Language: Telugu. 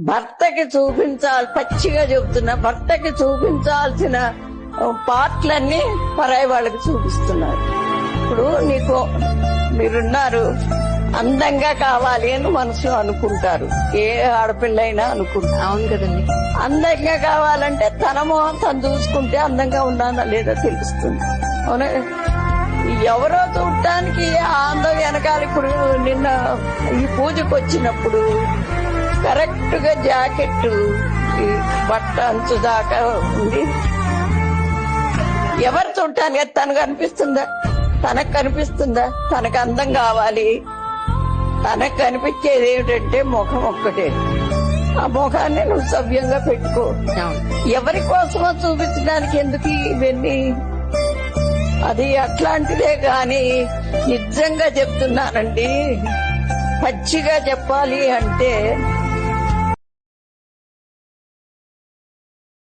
భర్తకి పచ్చిగా చెబుతున్నా, భర్తకి చూపించాల్సిన పార్ట్లన్నీ పరాయి వాళ్ళకి చూపిస్తున్నారు. ఇప్పుడు మీరున్నారు, అందంగా కావాలి అని మనసులో అనుకుంటారు, ఏ ఆడపిల్లైనా అనుకుంటారు. అవును కదండి. అందంగా కావాలంటే తన మొహం తను చూసుకుంటే అందంగా ఉన్నానా లేదా తెలుస్తుంది. అవునా? ఎవరో చూడటానికి అందం వెనకాల. ఇప్పుడు నిన్న ఈ పూజకు వచ్చినప్పుడు కరెక్ట్ గా జాకెట్ ఈ బట్ట అంచు దాకా ఉంది. ఎవరు చూడటానికి తనకు అనిపిస్తుందా? తనకు కనిపిస్తుందా? తనకు అందం కావాలి. తనకు కనిపించేది ఏమిటంటే ముఖం ఒక్కటే. ఆ ముఖాన్ని నువ్వు సవ్యంగా పెట్టుకో. ఎవరి కోసమో చూపించడానికి ఎందుకు ఇవన్నీ? అది అట్లాంటిదే గాని నిజంగా చెప్తున్నానండి, పచ్చిగా చెప్పాలి అంటే